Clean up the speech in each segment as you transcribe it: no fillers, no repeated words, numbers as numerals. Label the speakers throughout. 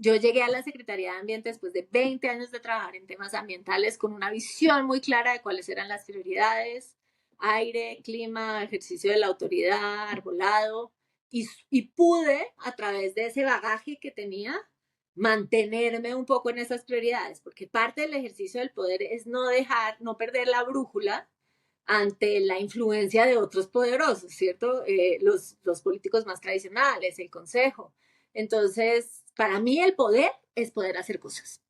Speaker 1: Yo llegué a la Secretaría de Ambiente después de 20 años de trabajar en temas ambientales con una visión muy clara de cuáles eran las prioridades: aire, clima, ejercicio de la autoridad, arbolado, y pude, a través de ese bagaje que tenía, mantenerme un poco en esas prioridades, porque parte del ejercicio del poder es no perder la brújula ante la influencia de otros poderosos, ¿cierto? Los políticos más tradicionales, el consejo. Entonces, para mí el poder es poder hacer cosas.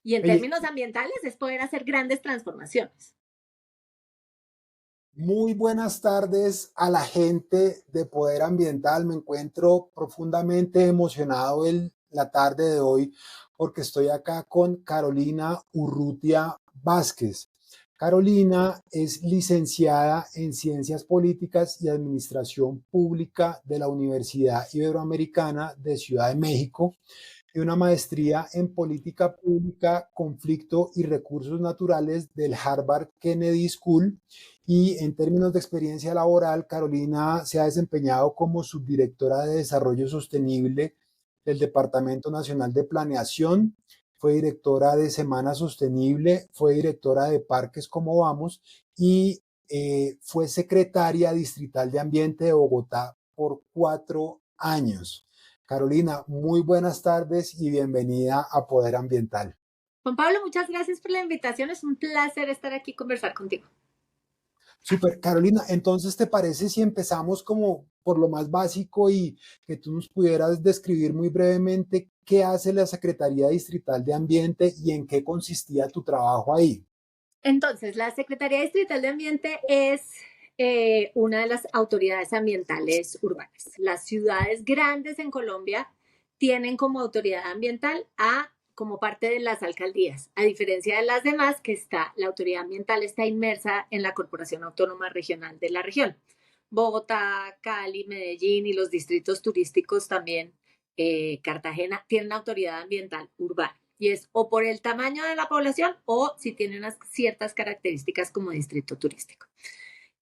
Speaker 1: Y en
Speaker 2: Oye,
Speaker 1: términos ambientales es poder hacer grandes transformaciones.
Speaker 2: muy buenas tardes a la gente de Poder Ambiental. Me encuentro profundamente emocionado la tarde de hoy porque estoy acá con Carolina Urrutia Vázquez. Carolina es licenciada en Ciencias Políticas y Administración Pública de la Universidad Iberoamericana de Ciudad de México y una maestría en Política Pública, Conflicto y Recursos Naturales del Harvard Kennedy School. Y en términos de experiencia laboral, Carolina se ha desempeñado como subdirectora de Desarrollo Sostenible del Departamento Nacional de Planeación, fue directora de Semana Sostenible, fue directora de Parques Como Vamos y fue secretaria distrital de Ambiente de Bogotá por 4 años. Carolina, muy buenas tardes y bienvenida a Poder Ambiental.
Speaker 1: Juan Pablo, muchas gracias por la invitación. Es un placer estar aquí y conversar contigo.
Speaker 2: Super, Carolina, entonces, ¿te parece si empezamos como por lo más básico y que tú nos pudieras describir muy brevemente qué hace la Secretaría Distrital de Ambiente y en qué consistía tu trabajo ahí?
Speaker 1: Entonces, la Secretaría Distrital de Ambiente es una de las autoridades ambientales urbanas. Las ciudades grandes en Colombia tienen como autoridad ambiental como parte de las alcaldías, a diferencia de las demás, que la autoridad ambiental está inmersa en la Corporación Autónoma Regional de la región. Bogotá, Cali, Medellín y los distritos turísticos también, Cartagena, tienen autoridad ambiental urbana. Y es o por el tamaño de la población o si tiene unas ciertas características como distrito turístico.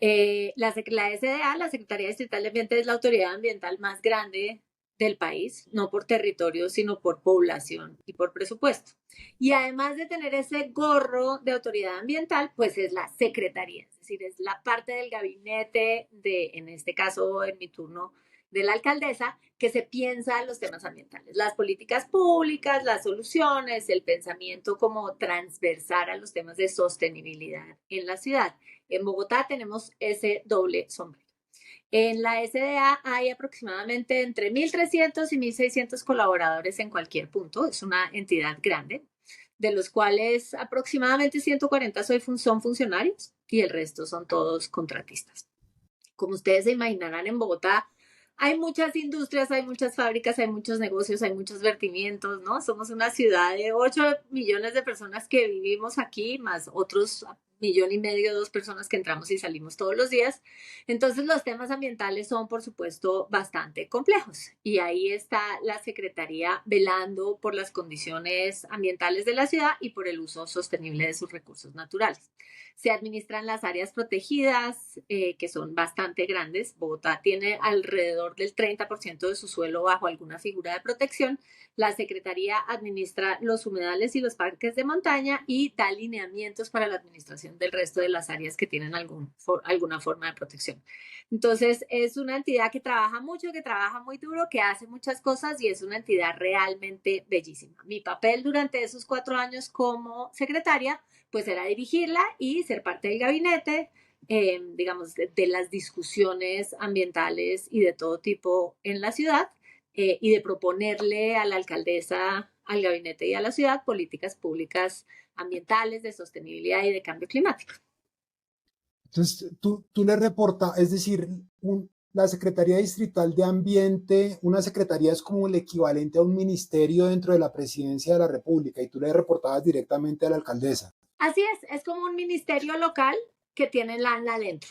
Speaker 1: La SDA, la Secretaría Distrital de Ambiente, es la autoridad ambiental más grande del país, no por territorio, sino por población y por presupuesto. Y además de tener ese gorro de autoridad ambiental, pues es la secretaría, es decir, es la parte del gabinete de, en este caso, en mi turno, de la alcaldesa, que se piensa los temas ambientales, las políticas públicas, las soluciones, el pensamiento como transversal a los temas de sostenibilidad en la ciudad. En Bogotá tenemos ese doble sombrero. En la SDA hay aproximadamente entre 1.300 y 1.600 colaboradores en cualquier punto. Es una entidad grande, de los cuales aproximadamente 140 son funcionarios y el resto son todos contratistas. Como ustedes se imaginarán, en Bogotá hay muchas industrias, hay muchas fábricas, hay muchos negocios, hay muchos vertimientos, ¿no? Somos una ciudad de 8 millones de personas que vivimos aquí, más otros 1,5 millones, 2 personas que entramos y salimos todos los días. Entonces, los temas ambientales son, por supuesto, bastante complejos. Y ahí está la Secretaría velando por las condiciones ambientales de la ciudad y por el uso sostenible de sus recursos naturales. Se administran las áreas protegidas, que son bastante grandes. Bogotá tiene alrededor del 30% de su suelo bajo alguna figura de protección. La Secretaría administra los humedales y los parques de montaña y da lineamientos para la administración del resto de las áreas que tienen alguna forma de protección. Entonces, es una entidad que trabaja mucho, que trabaja muy duro, que hace muchas cosas y es una entidad realmente bellísima. Mi papel durante esos 4 años como secretaria pues era dirigirla y ser parte del gabinete, digamos, de las discusiones ambientales y de todo tipo en la ciudad, y de proponerle a la alcaldesa, al gabinete y a la ciudad políticas públicas ambientales, de sostenibilidad y de cambio climático.
Speaker 2: Entonces, tú le reportas, es decir, la Secretaría Distrital de Ambiente, una secretaría es como el equivalente a un ministerio dentro de la Presidencia de la República y tú le reportabas directamente a la alcaldesa.
Speaker 1: Así es como un ministerio local que tiene la ANLA adentro,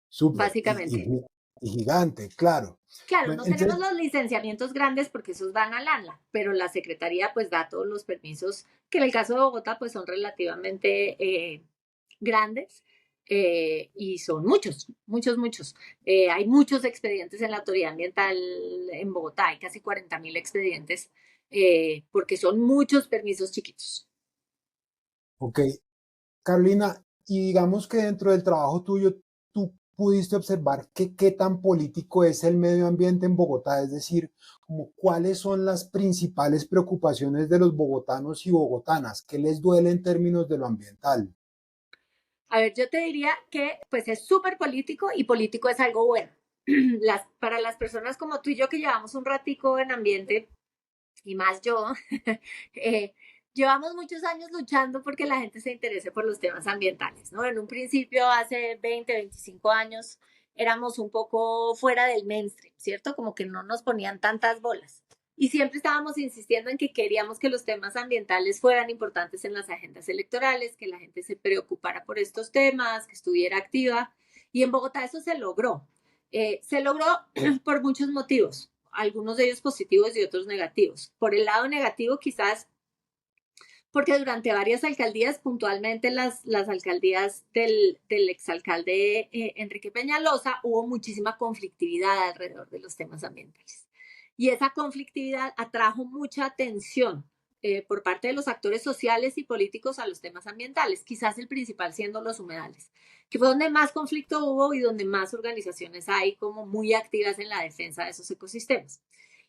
Speaker 2: Súper,
Speaker 1: básicamente.
Speaker 2: y gigante, claro.
Speaker 1: Claro,
Speaker 2: Bueno,
Speaker 1: no tenemos
Speaker 2: entonces,
Speaker 1: los licenciamientos grandes porque esos van al ANLA, pero la Secretaría pues da todos los permisos que en el caso de Bogotá pues son relativamente grandes, y son muchos, muchos, muchos. Hay muchos expedientes en la autoridad ambiental en Bogotá, hay casi 40.000 expedientes, porque son muchos permisos chiquitos.
Speaker 2: Ok, Carolina, y digamos que dentro del trabajo tuyo, tú pudiste observar qué tan político es el medio ambiente en Bogotá, es decir, como cuáles son las principales preocupaciones de los bogotanos y bogotanas, qué les duele en términos de lo ambiental.
Speaker 1: A ver, yo te diría que pues es súper político y político es algo bueno. Para las personas como tú y yo que llevamos un ratico en ambiente, y más yo, eh, llevamos muchos años luchando porque la gente se interese por los temas ambientales, ¿no? En un principio, hace 20, 25 años, éramos un poco fuera del mainstream, ¿cierto? Como que no nos ponían tantas bolas. Y siempre estábamos insistiendo en que queríamos que los temas ambientales fueran importantes en las agendas electorales, que la gente se preocupara por estos temas, que estuviera activa. Y en Bogotá eso se logró. Se logró por muchos motivos, algunos de ellos positivos y otros negativos. Por el lado negativo, quizás porque durante varias alcaldías, puntualmente las alcaldías del exalcalde Enrique Peñalosa, hubo muchísima conflictividad alrededor de los temas ambientales. Y esa conflictividad atrajo mucha atención por parte de los actores sociales y políticos a los temas ambientales, quizás el principal siendo los humedales, que fue donde más conflicto hubo y donde más organizaciones hay como muy activas en la defensa de esos ecosistemas.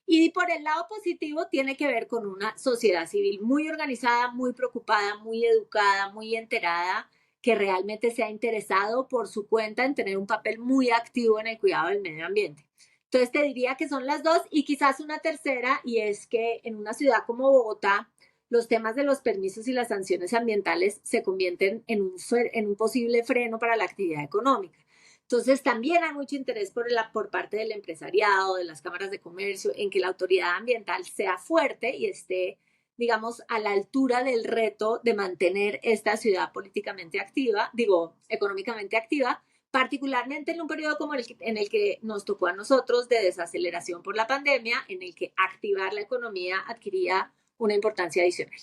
Speaker 1: Y por el lado positivo tiene que ver con una sociedad civil muy organizada, muy preocupada, muy educada, muy enterada, que realmente se ha interesado por su cuenta en tener un papel muy activo en el cuidado del medio ambiente. Entonces te diría que son las dos y quizás una tercera, y es que en una ciudad como Bogotá, los temas de los permisos y las sanciones ambientales se convierten en un posible freno para la actividad económica. Entonces, también hay mucho interés por parte del empresariado, de las cámaras de comercio, en que la autoridad ambiental sea fuerte y esté, digamos, a la altura del reto de mantener esta ciudad políticamente activa, digo, económicamente activa, particularmente en un periodo como en el que nos tocó a nosotros de desaceleración por la pandemia, en el que activar la economía adquiría una importancia adicional.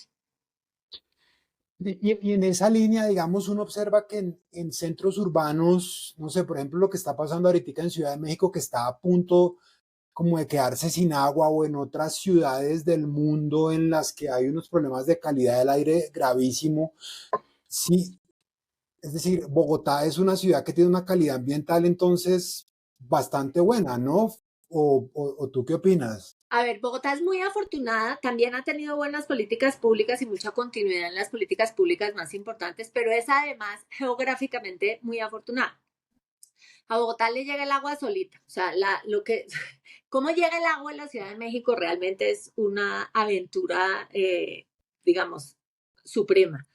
Speaker 2: Y en esa línea, digamos, uno observa que en centros urbanos, no sé, por ejemplo, lo que está pasando ahorita en Ciudad de México, que está a punto como de quedarse sin agua, o en otras ciudades del mundo en las que hay unos problemas de calidad del aire gravísimo. Sí, es decir, Bogotá es una ciudad que tiene una calidad ambiental entonces bastante buena, ¿no? ¿O tú qué opinas?
Speaker 1: A ver, Bogotá es muy afortunada, también ha tenido buenas políticas públicas y mucha continuidad en las políticas públicas más importantes, pero es además geográficamente muy afortunada. A Bogotá le llega el agua solita, o sea, cómo llega el agua en la Ciudad de México realmente es una aventura, digamos, suprema.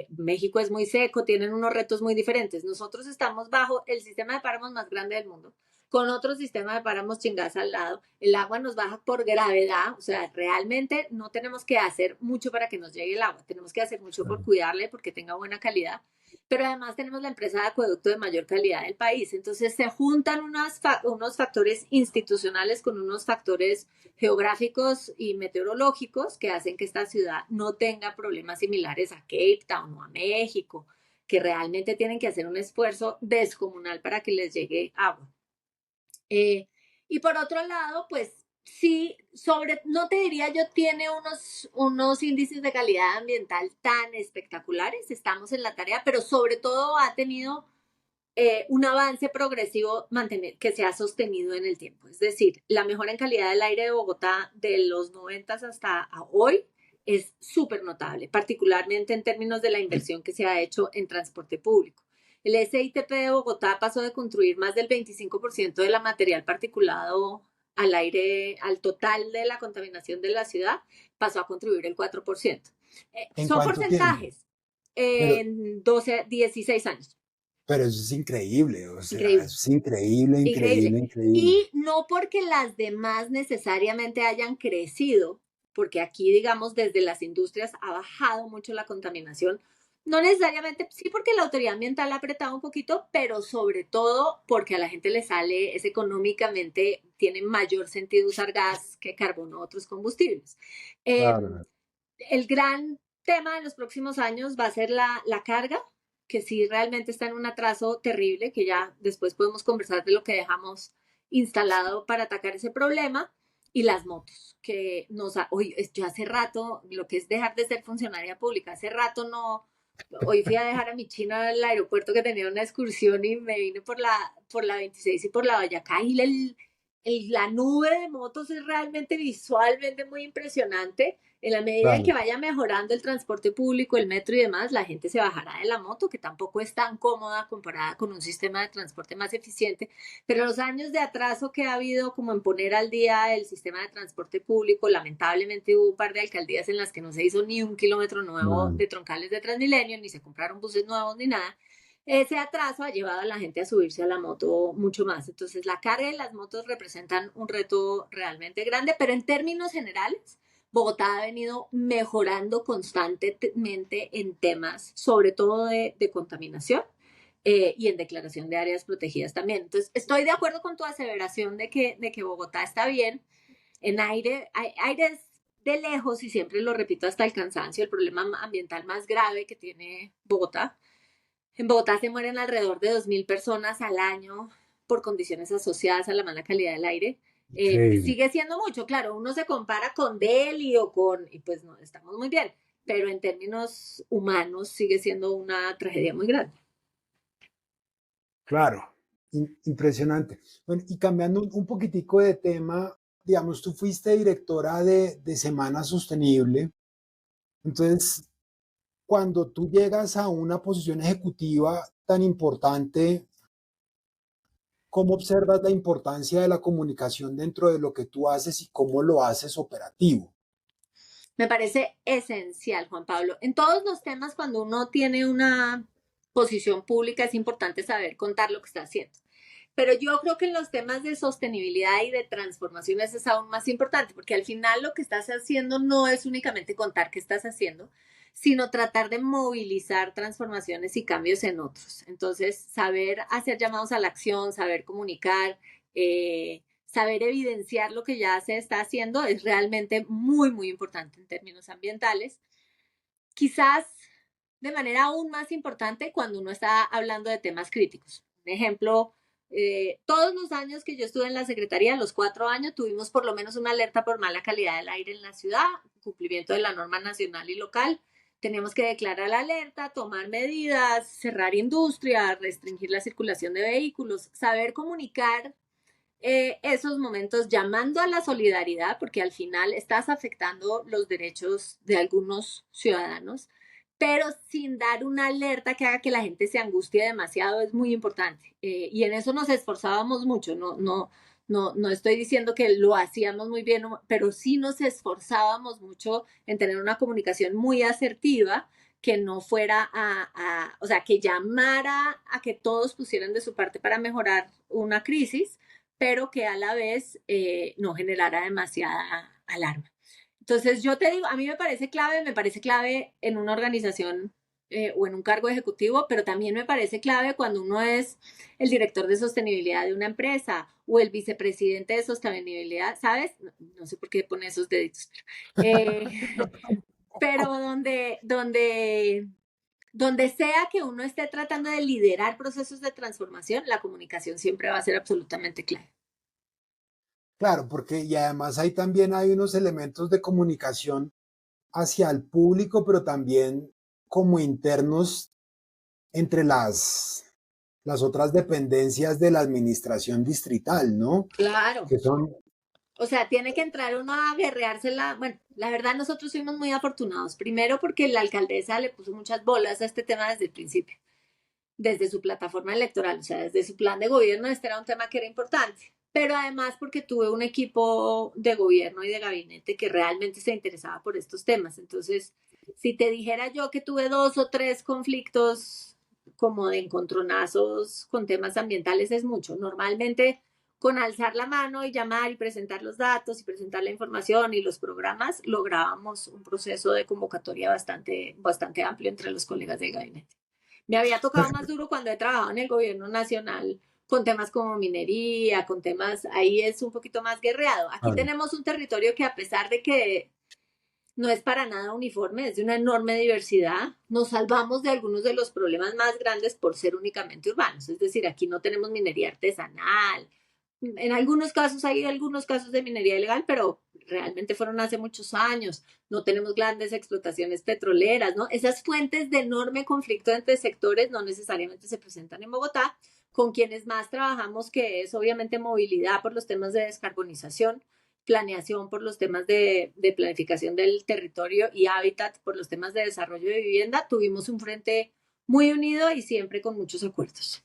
Speaker 1: México es muy seco, tienen unos retos muy diferentes. Nosotros estamos bajo el sistema de páramos más grande del mundo, con otro sistema de páramos chingadas al lado. El agua nos baja por gravedad, o sea, realmente no tenemos que hacer mucho para que nos llegue el agua, tenemos que hacer mucho por cuidarle, porque tenga buena calidad, pero además tenemos la empresa de acueducto de mayor calidad del país. Entonces se juntan unos factores institucionales con unos factores geográficos y meteorológicos que hacen que esta ciudad no tenga problemas similares a Cape Town o a México, que realmente tienen que hacer un esfuerzo descomunal para que les llegue agua. Eh, y por otro lado, pues sí, no te diría yo, tiene unos índices de calidad ambiental tan espectaculares, estamos en la tarea, pero sobre todo ha tenido un avance progresivo que se ha sostenido en el tiempo. Es decir, la mejora en calidad del aire de Bogotá de los 90 hasta hoy es súper notable, particularmente en términos de la inversión que se ha hecho en transporte público. El SITP de Bogotá pasó de construir más del 25% de la material particulado al aire, al total de la contaminación de la ciudad, pasó a contribuir el 4%.
Speaker 2: ¿En
Speaker 1: Son
Speaker 2: cuánto tiempo?
Speaker 1: porcentajes
Speaker 2: Pero,
Speaker 1: en 12, 16 años.
Speaker 2: pero eso es increíble, o sea,
Speaker 1: Increíble.
Speaker 2: eso es increíble, increíble,
Speaker 1: Increíble.
Speaker 2: increíble.
Speaker 1: Y no porque las demás necesariamente hayan crecido, porque aquí, digamos, desde las industrias ha bajado mucho la contaminación, no necesariamente, sí porque la autoridad ambiental ha apretado un poquito, pero sobre todo porque a la gente le sale, es económicamente, tiene mayor sentido usar gas que carbono o otros combustibles. Eh,
Speaker 2: Claro.
Speaker 1: el gran tema de los próximos años va a ser la carga. que sí realmente está en un atraso terrible, que ya después podemos conversar de lo que dejamos instalado para atacar ese problema, y las motos, que hoy yo hace rato, lo que es dejar de ser funcionaria pública, hace rato no, hoy fui a dejar a mi china al aeropuerto que tenía una excursión y me vine por la 26 y por la Boyacá y la nube de motos es realmente visualmente muy impresionante. En la medida en que
Speaker 2: Claro.
Speaker 1: vaya mejorando el transporte público, el metro y demás, la gente se bajará de la moto, que tampoco es tan cómoda comparada con un sistema de transporte más eficiente. Pero los años de atraso que ha habido como en poner al día el sistema de transporte público, lamentablemente hubo un par de alcaldías en las que no se hizo ni un kilómetro nuevo
Speaker 2: Mm.
Speaker 1: de troncales de Transmilenio, ni se compraron buses nuevos ni nada. Ese atraso ha llevado a la gente a subirse a la moto mucho más. Entonces, la carga de las motos representan un reto realmente grande, pero en términos generales, Bogotá ha venido mejorando constantemente en temas, sobre todo de contaminación y en declaración de áreas protegidas también. Entonces, estoy de acuerdo con tu aseveración de que Bogotá está bien. En aire es de lejos, y siempre lo repito hasta el cansancio, el problema ambiental más grave que tiene Bogotá. En Bogotá se mueren alrededor de 2.000 personas al año por condiciones asociadas a la mala calidad del aire.
Speaker 2: Increíble.
Speaker 1: Sigue siendo mucho, claro, uno se compara con Delhi y pues no, estamos muy bien, pero en términos humanos sigue siendo una tragedia muy grande.
Speaker 2: Claro, impresionante. Bueno, y cambiando un poquitico de tema, digamos, tú fuiste directora de Semana Sostenible, entonces, cuando tú llegas a una posición ejecutiva tan importante, ¿cómo observas la importancia de la comunicación dentro de lo que tú haces y cómo lo haces operativo?
Speaker 1: Me parece esencial, Juan Pablo. En todos los temas, cuando uno tiene una posición pública, es importante saber contar lo que está haciendo. Pero yo creo que en los temas de sostenibilidad y de transformaciones es aún más importante, porque al final lo que estás haciendo no es únicamente contar qué estás haciendo, sino tratar de movilizar transformaciones y cambios en otros. Entonces, saber hacer llamados a la acción, saber comunicar, saber evidenciar lo que ya se está haciendo es realmente muy, muy importante en términos ambientales. Quizás de manera aún más importante cuando uno está hablando de temas críticos. Un ejemplo, todos los años que yo estuve en la Secretaría, los 4 años, tuvimos por lo menos una alerta por mala calidad del aire en la ciudad, cumplimiento de la norma nacional y local. Teníamos que declarar la alerta, tomar medidas, cerrar industria, restringir la circulación de vehículos, saber comunicar esos momentos llamando a la solidaridad, porque al final estás afectando los derechos de algunos ciudadanos, pero sin dar una alerta que haga que la gente se angustie demasiado es muy importante. Y en eso nos esforzábamos mucho, no estoy diciendo que lo hacíamos muy bien, pero sí nos esforzábamos mucho en tener una comunicación muy asertiva que no fuera o sea, que llamara a que todos pusieran de su parte para mejorar una crisis, pero que a la vez no generara demasiada alarma. Entonces, yo te digo, a mí me parece clave en una organización o en un cargo ejecutivo, pero también me parece clave cuando uno es el director de sostenibilidad de una empresa o el vicepresidente de sostenibilidad, ¿sabes? No sé por qué pone esos deditos, pero donde sea que uno esté tratando de liderar procesos de transformación, la comunicación siempre va a ser absolutamente clave.
Speaker 2: Claro, porque y además ahí también hay unos elementos de comunicación hacia el público, pero también como internos entre las otras dependencias de la administración distrital, ¿no?
Speaker 1: Claro.
Speaker 2: Que son,
Speaker 1: O sea, tiene que entrar uno a guerreársela. Bueno, la verdad nosotros fuimos muy afortunados. Primero porque la alcaldesa le puso muchas bolas a este tema desde el principio, desde su plataforma electoral, o sea, desde su plan de gobierno, este era un tema que era importante. Pero además porque tuve un equipo de gobierno y de gabinete que realmente se interesaba por estos temas. Entonces, si te dijera yo que tuve 2 o 3 conflictos como de encontronazos con temas ambientales es mucho. Normalmente con alzar la mano y llamar y presentar los datos y presentar la información y los programas, lográbamos un proceso de convocatoria bastante, bastante amplio entre los colegas del gabinete. Me había tocado más duro cuando he trabajado en el gobierno nacional con temas como minería, con temas, ahí es un poquito más guerreado. Aquí
Speaker 2: claro,
Speaker 1: tenemos un territorio que a pesar de que no es para nada uniforme, es de una enorme diversidad. Nos salvamos de algunos de los problemas más grandes por ser únicamente urbanos, es decir, aquí no tenemos minería artesanal. En algunos casos hay algunos casos de minería ilegal, pero realmente fueron hace muchos años. No tenemos grandes explotaciones petroleras, ¿no? Esas fuentes de enorme conflicto entre sectores no necesariamente se presentan en Bogotá, con quienes más trabajamos, que es obviamente movilidad por los temas de descarbonización, planeación por los temas de planificación del territorio y hábitat por los temas de desarrollo de vivienda. Tuvimos un frente muy unido y siempre con muchos acuerdos.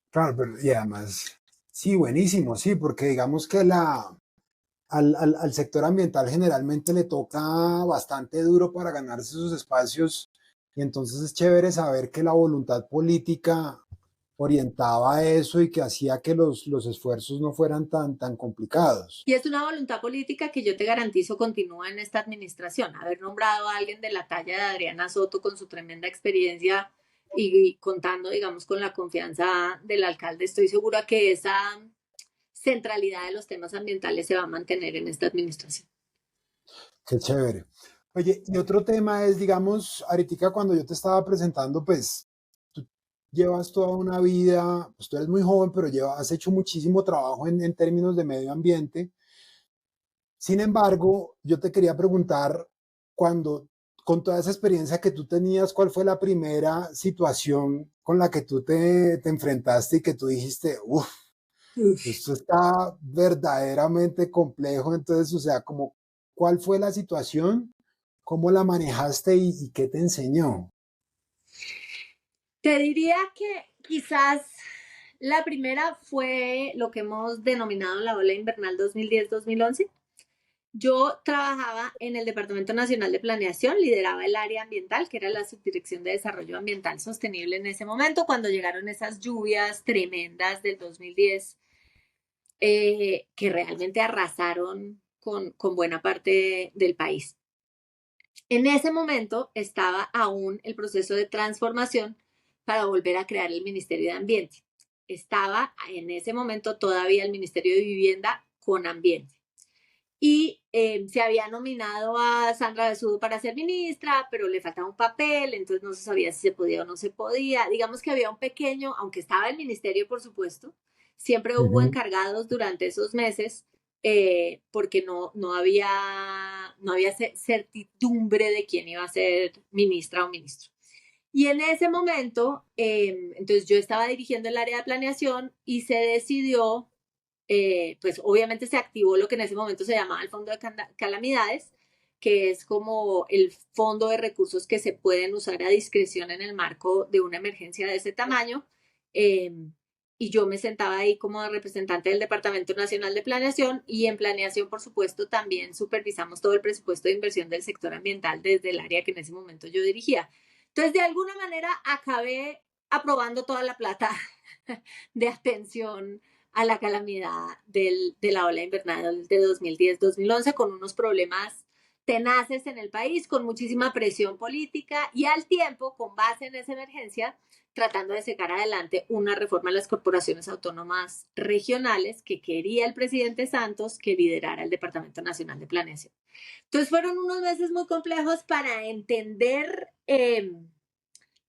Speaker 2: Claro, pero, y además, sí, buenísimo, sí, porque digamos que al sector ambiental generalmente le toca bastante duro para ganarse sus espacios y entonces es chévere saber que la voluntad política orientaba a eso y que hacía que los esfuerzos no fueran tan complicados.
Speaker 1: Y es una voluntad política que yo te garantizo continúa en esta administración. Haber nombrado a alguien de la talla de Adriana Soto con su tremenda experiencia y contando, digamos, con la confianza del alcalde, estoy segura que esa centralidad de los temas ambientales se va a mantener en esta administración.
Speaker 2: Qué chévere. Oye, y otro tema es, digamos, ahorita cuando yo te estaba presentando, pues tú llevas toda una vida, pues tú eres muy joven, pero has hecho muchísimo trabajo en términos de medio ambiente. Sin embargo, yo te quería preguntar, cuando, con toda esa experiencia que tú tenías, ¿cuál fue la primera situación con la que tú te enfrentaste y que tú dijiste, uff,
Speaker 1: Uf.
Speaker 2: esto está verdaderamente complejo? Entonces, o sea, como, ¿cuál fue la situación? ¿Cómo la manejaste y qué te enseñó?
Speaker 1: Te diría que quizás la primera fue lo que hemos denominado la ola invernal 2010-2011. Yo trabajaba en el Departamento Nacional de Planeación, lideraba el área ambiental, que era la Subdirección de Desarrollo Ambiental Sostenible en ese momento, cuando llegaron esas lluvias tremendas del 2010, que realmente arrasaron con buena parte del país. En ese momento estaba aún el proceso de transformación para volver a crear el Ministerio de Ambiente. Estaba en ese momento todavía el Ministerio de Vivienda con Ambiente y se había nominado a Sandra Besudo para ser ministra, pero le faltaba un papel, entonces no se sabía si se podía o no se podía. Digamos que había un pequeño, aunque estaba el ministerio, por supuesto, siempre hubo
Speaker 2: Ujú.
Speaker 1: encargados durante esos meses porque no había certidumbre de quién iba a ser ministra o ministro. Y en ese momento, entonces yo estaba dirigiendo el área de planeación y se decidió pues obviamente se activó lo que en ese momento se llamaba el Fondo de Calamidades, que es como el fondo de recursos que se pueden usar a discreción en el marco de una emergencia de ese tamaño. Eh, y yo me sentaba ahí como representante del Departamento Nacional de Planeación y en planeación, por supuesto, también supervisamos todo el presupuesto de inversión del sector ambiental desde el área que en ese momento yo dirigía. Entonces, de alguna manera, acabé aprobando toda la plata de atención a la calamidad de la ola invernal de 2010-2011 con unos problemas tenaces en el país, con muchísima presión política y al tiempo, con base en esa emergencia, tratando de sacar adelante una reforma a las corporaciones autónomas regionales que quería el presidente Santos que liderara el Departamento Nacional de Planeación. Entonces fueron unos meses muy complejos para entender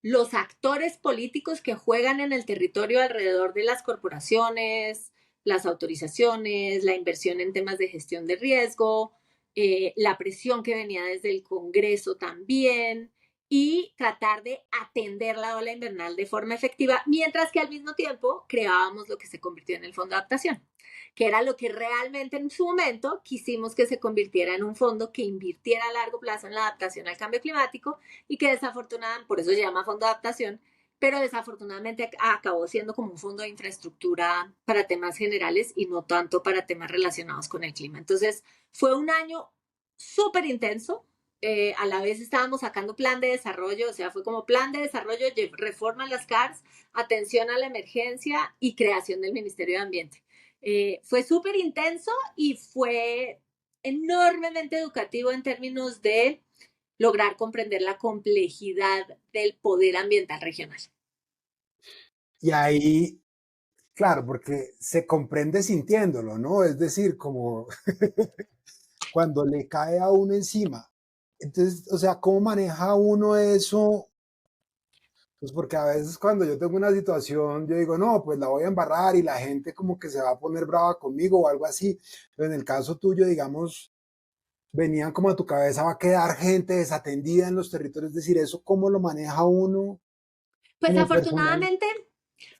Speaker 1: los actores políticos que juegan en el territorio alrededor de las corporaciones, las autorizaciones, la inversión en temas de gestión de riesgo, la presión que venía desde el Congreso también, y tratar de atender la ola invernal de forma efectiva, mientras que al mismo tiempo creábamos lo que se convirtió en el Fondo de Adaptación, que era lo que realmente en su momento quisimos que se convirtiera en un fondo que invirtiera a largo plazo en la adaptación al cambio climático y que desafortunadamente, por eso se llama Fondo de Adaptación, pero desafortunadamente acabó siendo como un fondo de infraestructura para temas generales y no tanto para temas relacionados con el clima. Entonces, fue un año súper intenso. A la vez estábamos sacando plan de desarrollo, o sea, fue como plan de desarrollo, reforma a las CARS, atención a la emergencia y creación del Ministerio de Ambiente. Fue súper intenso y fue enormemente educativo en términos de lograr comprender la complejidad del poder ambiental regional.
Speaker 2: Y ahí, claro, porque se comprende sintiéndolo, ¿no? Es decir, como cuando le cae a uno encima. Entonces, o sea, ¿cómo maneja uno eso? Pues porque a veces cuando yo tengo una situación, yo digo, no, pues la voy a embarrar y la gente como que se va a poner brava conmigo o algo así. Pero en el caso tuyo, digamos, venían como a tu cabeza, va a quedar gente desatendida en los territorios. Es decir, eso cómo lo maneja uno
Speaker 1: Pues
Speaker 2: como personal.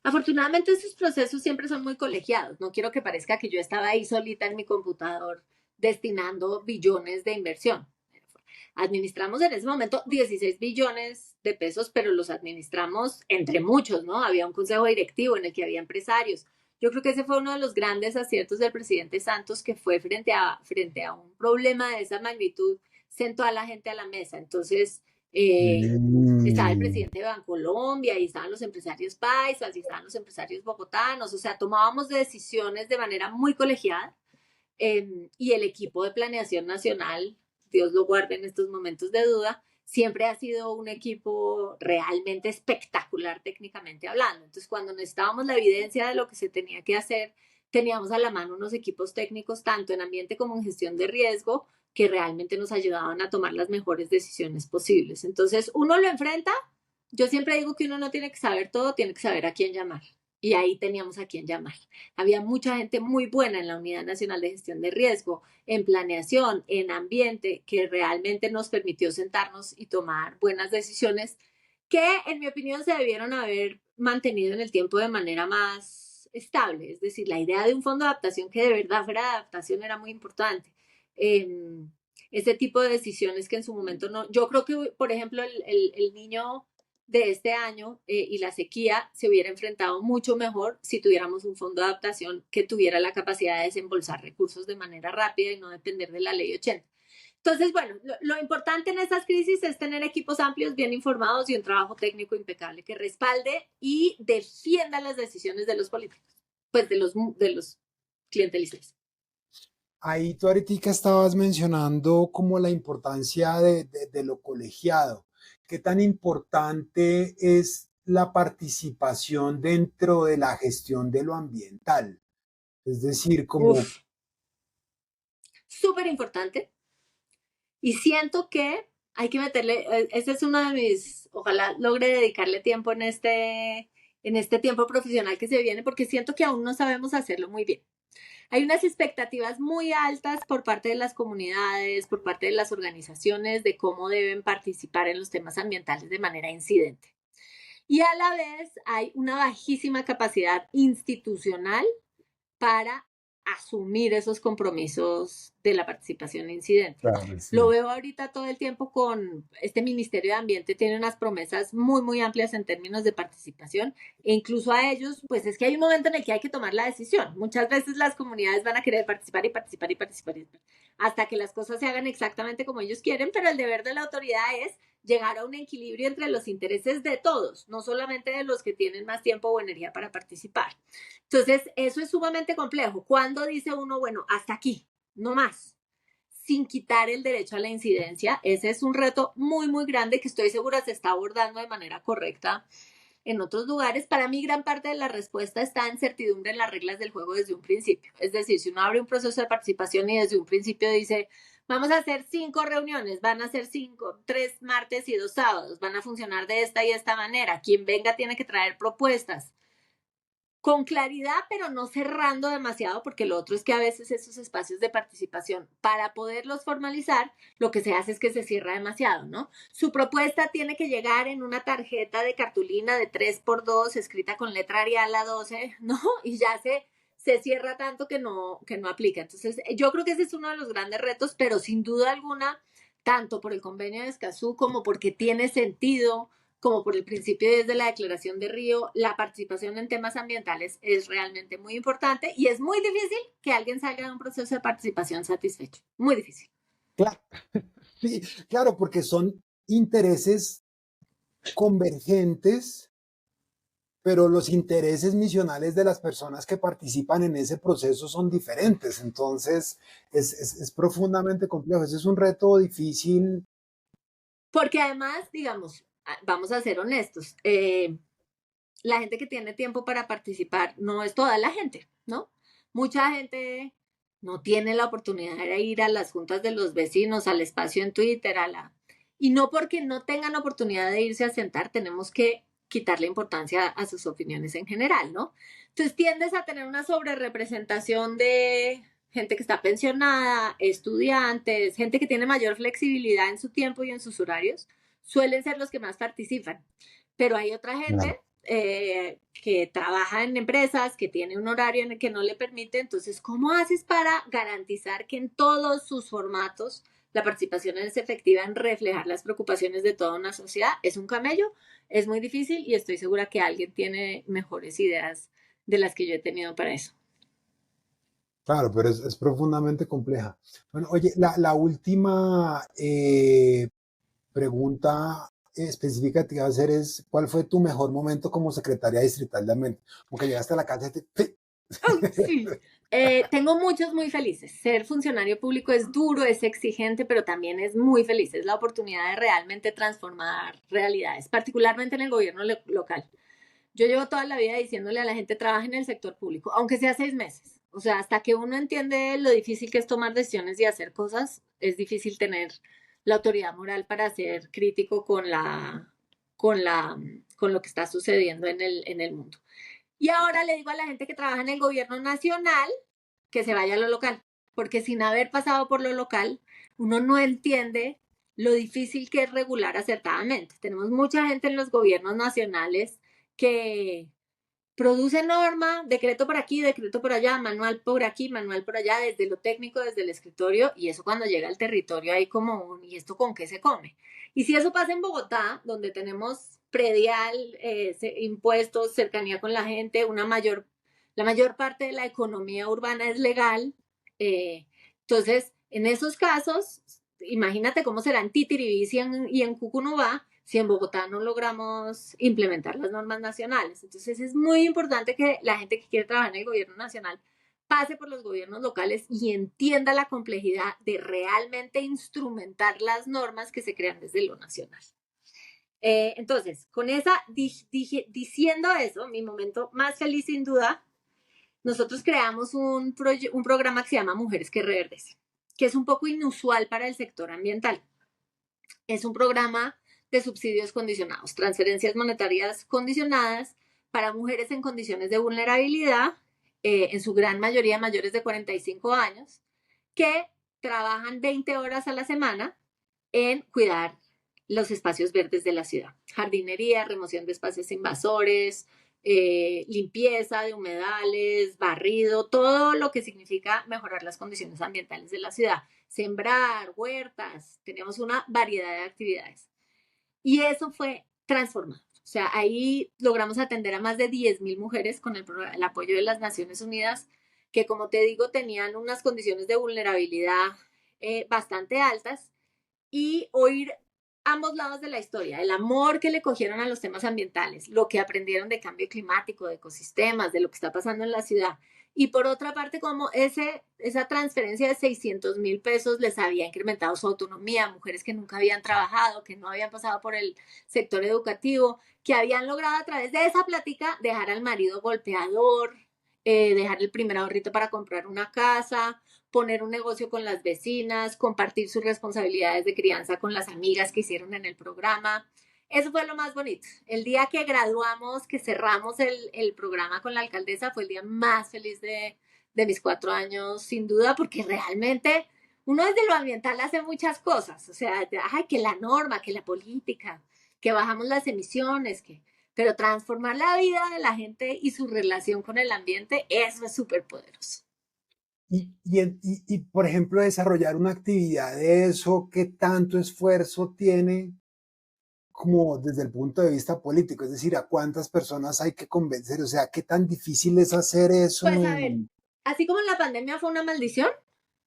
Speaker 1: afortunadamente esos procesos siempre son muy colegiados. No quiero que parezca que yo estaba ahí solita en mi computador destinando billones de inversión. Administramos en ese momento 16 billones de pesos, pero los administramos entre muchos, ¿no? Había un consejo directivo en el que había empresarios. Yo creo que ese fue uno de los grandes aciertos del presidente Santos, que fue frente a un problema de esa magnitud, sentó a la gente a la mesa. Entonces, estaba el
Speaker 2: Mm.
Speaker 1: presidente de Bancolombia, y estaban los empresarios paisas, y estaban los empresarios bogotanos. O sea, tomábamos decisiones de manera muy colegiada, y el equipo de planeación nacional, Dios lo guarde en estos momentos de duda, siempre ha sido un equipo realmente espectacular técnicamente hablando. Entonces, cuando necesitábamos la evidencia de lo que se tenía que hacer, teníamos a la mano unos equipos técnicos, tanto en ambiente como en gestión de riesgo, que realmente nos ayudaban a tomar las mejores decisiones posibles. Entonces, uno lo enfrenta. Yo siempre digo que uno no tiene que saber todo, tiene que saber a quién llamar. Y ahí teníamos a quién llamar. Había mucha gente muy buena en la Unidad Nacional de Gestión de Riesgo, en planeación, en ambiente, que realmente nos permitió sentarnos y tomar buenas decisiones que, en mi opinión, se debieron haber mantenido en el tiempo de manera más estable. Es decir, la idea de un fondo de adaptación que de verdad fuera de adaptación era muy importante. Eh, ese tipo de decisiones que en su momento no. Yo creo que, por ejemplo, el niño de este año, y la sequía se hubiera enfrentado mucho mejor si tuviéramos un fondo de adaptación que tuviera la capacidad de desembolsar recursos de manera rápida y no depender de la ley 80. Entonces, bueno, lo importante en estas crisis es tener equipos amplios, bien informados, y un trabajo técnico impecable que respalde y defienda las decisiones de los políticos, pues de los clientelistas.
Speaker 2: Ahí tú ahorita estabas mencionando como la importancia de lo colegiado. ¿Qué tan importante es la participación dentro de la gestión de lo ambiental? Es decir, como,
Speaker 1: Uf, súper importante. Y siento que hay que meterle, ese es uno de mis, ojalá logre dedicarle tiempo en este tiempo profesional que se viene, porque siento que aún no sabemos hacerlo muy bien. Hay unas expectativas muy altas por parte de las comunidades, por parte de las organizaciones, de cómo deben participar en los temas ambientales de manera incidente. Y a la vez hay una bajísima capacidad institucional para asumir esos compromisos de la participación incidente.
Speaker 2: claro,
Speaker 1: Lo
Speaker 2: sí.
Speaker 1: veo ahorita todo el tiempo con este Ministerio de Ambiente, tiene unas promesas muy, muy amplias en términos de participación, e incluso a ellos, pues es que hay un momento en el que hay que tomar la decisión. Muchas veces las comunidades van a querer participar y participar y participar, hasta que las cosas se hagan exactamente como ellos quieren, pero el deber de la autoridad es llegar a un equilibrio entre los intereses de todos, no solamente de los que tienen más tiempo o energía para participar. Entonces, eso es sumamente complejo. Cuando dice uno, bueno, hasta aquí, no más, sin quitar el derecho a la incidencia, ese es un reto muy, muy grande que estoy segura se está abordando de manera correcta en otros lugares. Para mí, gran parte de la respuesta está en certidumbre en las reglas del juego desde un principio. Es decir, si uno abre un proceso de participación y desde un principio dice, vamos a hacer 5 reuniones, van a ser 5, 3 martes y 2 sábados, van a funcionar de esta y esta manera, quien venga tiene que traer propuestas con claridad, pero no cerrando demasiado, porque lo otro es que a veces esos espacios de participación, para poderlos formalizar, lo que se hace es que se cierra demasiado, ¿no? Su propuesta tiene que llegar en una tarjeta de cartulina de 3x2, escrita con letra Arial a 12, ¿no? Y ya se cierra tanto que no aplica. Entonces, yo creo que ese es uno de los grandes retos, pero sin duda alguna, tanto por el convenio de Escazú como porque tiene sentido, como por el principio desde la Declaración de Río, la participación en temas ambientales es realmente muy importante, y es muy difícil que alguien salga de un proceso de participación satisfecho. Muy difícil.
Speaker 2: Claro, sí, claro, porque son intereses convergentes, pero los intereses misionales de las personas que participan en ese proceso son diferentes. Entonces, es profundamente complejo. Ese es un reto difícil.
Speaker 1: Porque además, digamos, vamos a ser honestos, la gente que tiene tiempo para participar no es toda la gente, ¿no? Mucha gente no tiene la oportunidad de ir a las juntas de los vecinos, al espacio en Twitter, y no porque no tengan oportunidad de irse a sentar, tenemos que quitarle importancia a sus opiniones en general, ¿no? Entonces tiendes a tener una sobrerepresentación de gente que está pensionada, estudiantes, gente que tiene mayor flexibilidad en su tiempo y en sus horarios, suelen ser los que más participan. Pero hay otra
Speaker 2: Claro.
Speaker 1: gente que trabaja en empresas, que tiene un horario en el que no le permite. Entonces, ¿cómo haces para garantizar que en todos sus formatos la participación es efectiva en reflejar las preocupaciones de toda una sociedad? Es un camello, es muy difícil y estoy segura que alguien tiene mejores ideas de las que yo he tenido para eso.
Speaker 2: Claro, pero es profundamente compleja. Bueno, oye, la última pregunta específica que te iba a hacer es, ¿cuál fue tu mejor momento como secretaria distrital de Ambiente? Como que llegaste a la casa y te...
Speaker 1: ¡Ay, sí! Tengo muchos muy felices. Ser funcionario público es duro, es exigente, pero también es muy feliz. Es la oportunidad de realmente transformar realidades, particularmente en el gobierno local. Yo llevo toda la vida diciéndole a la gente, trabaja en el sector público, aunque sea 6 meses. O sea, hasta que uno entiende lo difícil que es tomar decisiones y hacer cosas, es difícil tener la autoridad moral para ser crítico con la, con lo que está sucediendo en el mundo. Y ahora le digo a la gente que trabaja en el gobierno nacional que se vaya a lo local, porque sin haber pasado por lo local, uno no entiende lo difícil que es regular acertadamente. Tenemos mucha gente en los gobiernos nacionales que produce norma, decreto por aquí, decreto por allá, manual por aquí, manual por allá, desde lo técnico, desde el escritorio, y eso cuando llega al territorio hay como un, ¿y esto con qué se come? Y si eso pasa en Bogotá, donde tenemos predial, impuestos, cercanía con la gente, la mayor parte de la economía urbana es legal, entonces en esos casos, imagínate cómo será en Titiribí y en Cucunubá, si en Bogotá no logramos implementar las normas nacionales. Entonces es muy importante que la gente que quiere trabajar en el gobierno nacional pase por los gobiernos locales y entienda la complejidad de realmente instrumentar las normas que se crean desde lo nacional. Entonces, con diciendo eso, mi momento más feliz sin duda, nosotros creamos un programa que se llama Mujeres que Reverdecen, que es un poco inusual para el sector ambiental. Es un programa de subsidios condicionados, transferencias monetarias condicionadas para mujeres en condiciones de vulnerabilidad, en su gran mayoría mayores de 45 años, que trabajan 20 horas a la semana en cuidar los espacios verdes de la ciudad. Jardinería, remoción de espacios invasores, limpieza de humedales, barrido, todo lo que significa mejorar las condiciones ambientales de la ciudad. Sembrar, huertas, tenemos una variedad de actividades. Y eso fue transformado. O sea, ahí logramos atender a más de 10.000 mujeres con el apoyo de las Naciones Unidas, que como te digo, tenían unas condiciones de vulnerabilidad bastante altas y oír ambos lados de la historia, el amor que le cogieron a los temas ambientales, lo que aprendieron de cambio climático, de ecosistemas, de lo que está pasando en la ciudad. Y por otra parte, como esa transferencia de 600.000 pesos les había incrementado su autonomía, mujeres que nunca habían trabajado, que no habían pasado por el sector educativo, que habían logrado a través de esa plática dejar al marido golpeador, dejar el primer ahorrito para comprar una casa, poner un negocio con las vecinas, compartir sus responsabilidades de crianza con las amigas que hicieron en el programa. Eso fue lo más bonito. El día que graduamos, que cerramos el programa con la alcaldesa, fue el día más feliz de mis 4 años, sin duda, porque realmente uno desde lo ambiental hace muchas cosas. O sea, ay, que la norma, que la política, que bajamos las emisiones, pero transformar la vida de la gente y su relación con el ambiente, eso es súper poderoso.
Speaker 2: Por ejemplo, desarrollar una actividad de eso, ¿qué tanto esfuerzo tiene como desde el punto de vista político? Es decir, ¿a cuántas personas hay que convencer? O sea, ¿qué tan difícil es hacer eso
Speaker 1: Pues a ver,
Speaker 2: en...
Speaker 1: así como la pandemia fue una maldición,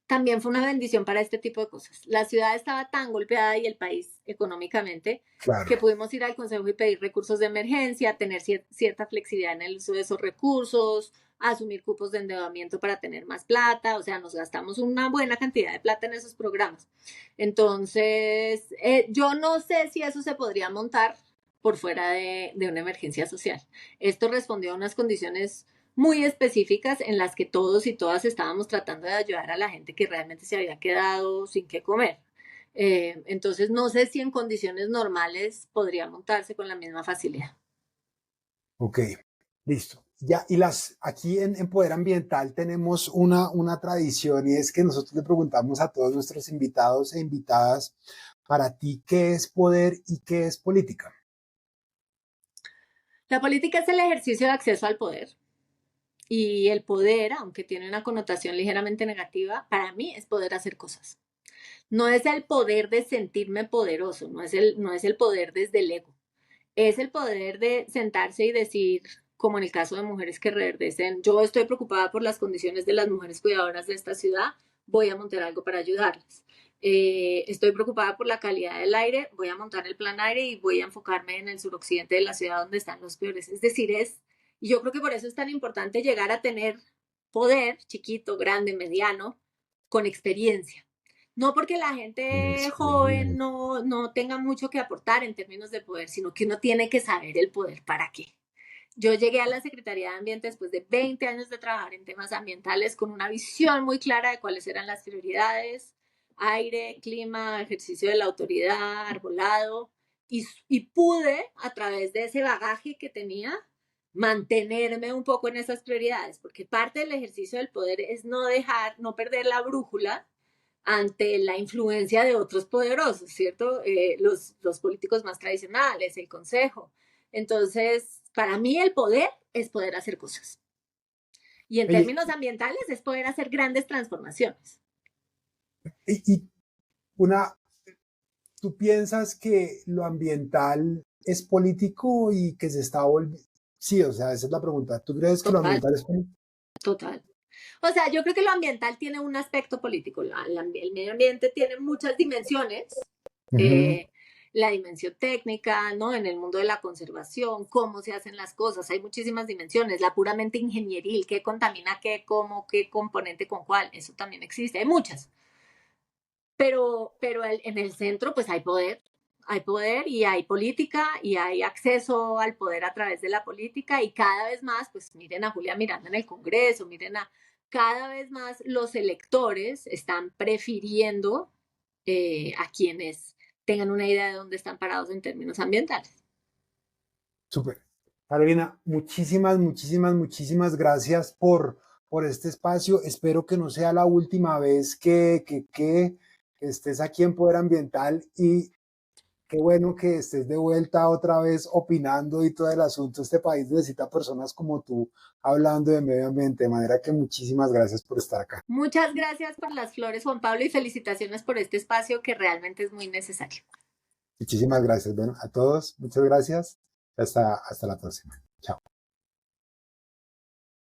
Speaker 1: también fue una bendición para este tipo de cosas. La ciudad estaba tan golpeada y el país económicamente
Speaker 2: Claro.
Speaker 1: que pudimos ir al Consejo y pedir recursos de emergencia, tener cierta flexibilidad en el uso de esos recursos, asumir cupos de endeudamiento para tener más plata, o sea, nos gastamos una buena cantidad de plata en esos programas. Entonces, yo no sé si eso se podría montar por fuera de una emergencia social. Esto respondió a unas condiciones muy específicas en las que todos y todas estábamos tratando de ayudar a la gente que realmente se había quedado sin qué comer. Entonces, no sé si en condiciones normales podría montarse con la misma facilidad.
Speaker 2: Ok, listo. Ya, aquí en Poder Ambiental tenemos una tradición y es que nosotros le preguntamos a todos nuestros invitados e invitadas, para ti, ¿qué es poder y qué es política?
Speaker 1: La política es el ejercicio de acceso al poder. Y el poder, aunque tiene una connotación ligeramente negativa, para mí es poder hacer cosas. No es el poder de sentirme poderoso, no es el poder desde el ego. Es el poder de sentarse y decir, como en el caso de mujeres que reverdecen, yo estoy preocupada por las condiciones de las mujeres cuidadoras de esta ciudad, voy a montar algo para ayudarlas. Estoy preocupada por la calidad del aire, voy a montar el plan aire y voy a enfocarme en el suroccidente de la ciudad donde están los peores. Es decir, y yo creo que por eso es tan importante llegar a tener poder, chiquito, grande, mediano, con experiencia. No porque la gente joven no tenga mucho que aportar en términos de poder, sino que uno tiene que saber el poder para qué. Yo llegué a la Secretaría de Ambiente después de 20 años de trabajar en temas ambientales con una visión muy clara de cuáles eran las prioridades, aire, clima, ejercicio de la autoridad, arbolado, y pude, a través de ese bagaje que tenía, mantenerme un poco en esas prioridades, porque parte del ejercicio del poder es no perder la brújula ante la influencia de otros poderosos, ¿cierto? Los políticos más tradicionales, el consejo. Entonces, para mí el poder es poder hacer cosas. Y en
Speaker 2: Oye,
Speaker 1: términos ambientales es poder hacer grandes transformaciones.
Speaker 2: y una, ¿tú piensas que lo ambiental es político y que se está volviendo? Sí, o sea, esa es la pregunta. ¿Tú crees que lo
Speaker 1: Total,
Speaker 2: ambiental es político?
Speaker 1: total. O sea, yo creo que lo ambiental tiene un aspecto político. El medio ambiente tiene muchas dimensiones.
Speaker 2: Ujú.
Speaker 1: Eh, la dimensión técnica, ¿no? En el mundo de la conservación, cómo se hacen las cosas, hay muchísimas dimensiones, la puramente ingenieril, qué contamina qué, cómo, qué componente con cuál, eso también existe, hay muchas. Pero en el centro pues hay poder y hay política y hay acceso al poder a través de la política y cada vez más, pues miren a Julia Miranda en el Congreso, cada vez más los electores están prefiriendo a quienes tengan una idea de dónde están parados en términos ambientales.
Speaker 2: Súper. Carolina, muchísimas gracias por este espacio. Espero que no sea la última vez que estés aquí en Poder Ambiental y qué bueno que estés de vuelta otra vez opinando y todo el asunto. Este país necesita personas como tú hablando de medio ambiente, de manera que muchísimas gracias por estar acá.
Speaker 1: Muchas gracias por las flores, Juan Pablo, y felicitaciones por este espacio que realmente es muy necesario.
Speaker 2: Muchísimas gracias. Bueno, a todos, muchas gracias. Hasta la próxima.